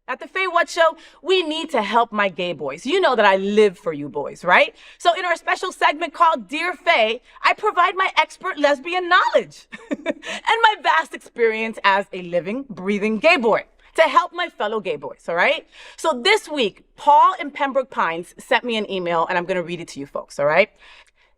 At the Faye What Show, we need to help my gay boys. You know that I live for you boys, right? So in our special segment called Dear Faye, I provide my expert lesbian knowledge and my vast experience as a living, breathing gay boy to help my fellow gay boys, all right? So this week, Paul in Pembroke Pines sent me an email, and I'm gonna read it to you folks, all right?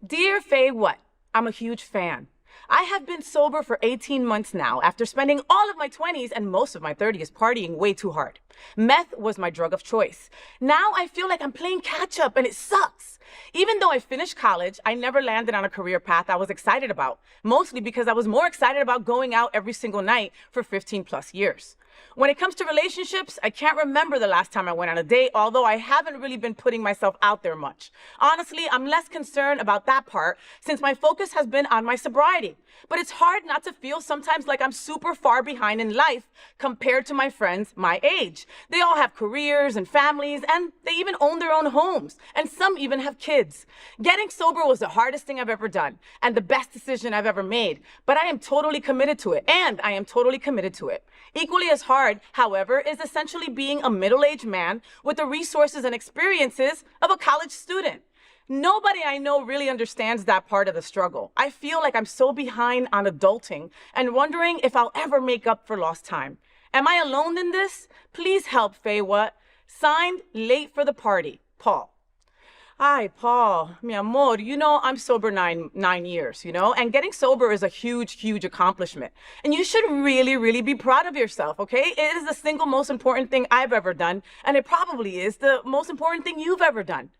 Dear Faye What, I'm a huge fan. I have been sober for 18 months now after spending all of my 20s and most of my 30s partying way too hard. Meth was my drug of choice. Now I feel like I'm playing catch up and it sucks. Even though I finished college, I never landed on a career path I was excited about, mostly because I was more excited about going out every single night for 15 plus years. When it comes to relationships, I can't remember the last time I went on a date, although I haven't really been putting myself out there much. Honestly, I'm less concerned about that part since my focus has been on my sobriety. But it's hard not to feel sometimes like I'm super far behind in life compared to my friends my age. They all have careers and families, and they even own their own homes, and some even have kids. Getting sober was the hardest thing I've ever done, and the best decision I've ever made, but I am totally committed to it, and I am totally committed to it. Equally as hard, however, is essentially being a middle-aged man with the resources and experiences of a college student. Nobody I know really understands that part of the struggle. I feel like I'm so behind on adulting and wondering if I'll ever make up for lost time. Am I alone in this? Please help, Faye What. Signed, late for the party, Paul. Hi, Paul, mi amor, you know, I'm sober nine years, and getting sober is a huge accomplishment. And you should really be proud of yourself, okay? It is the single most important thing I've ever done, and it probably is the most important thing you've ever done.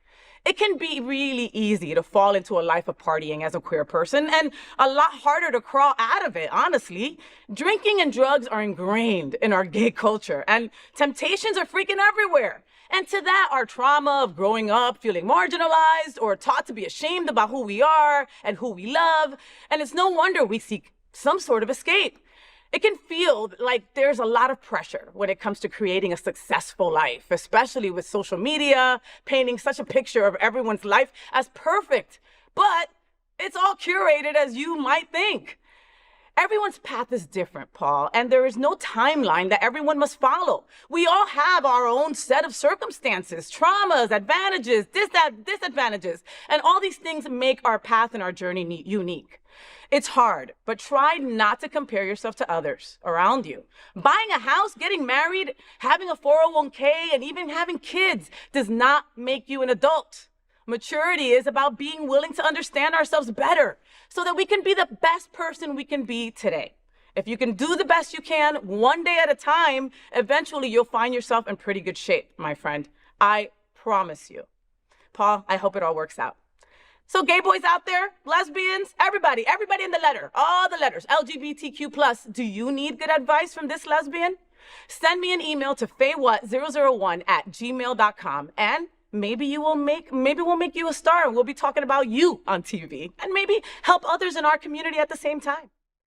It can be really easy to fall into a life of partying as a queer person, and a lot harder to crawl out of it, honestly. Drinking and drugs are ingrained in our gay culture, and temptations are freaking everywhere. And to that, our trauma of growing up feeling marginalized or taught to be ashamed about who we are and who we love. And it's no wonder we seek some sort of escape. It can feel like there's a lot of pressure when it comes to creating a successful life, especially with social media painting such a picture of everyone's life as perfect. But it's all curated as you might think. Everyone's path is different, Paul, and there is no timeline that everyone must follow. We all have our own set of circumstances, traumas, advantages, disadvantages, and all these things make our path and our journey unique. It's hard, but try not to compare yourself to others around you. Buying a house, getting married, having a 401k, and even having kids does not make you an adult. Maturity is about being willing to understand ourselves better so that we can be the best person we can be today. If you can do the best you can, one day at a time, eventually you'll find yourself in pretty good shape, my friend. I promise you. Paul, I hope it all works out. So gay boys out there, lesbians, everybody in the letter, all the letters, LGBTQ+, do you need good advice from this lesbian? Send me an email to faywhat001@gmail.com, and maybe we'll make you a star and we'll be talking about you on TV, and maybe help others in our community at the same time.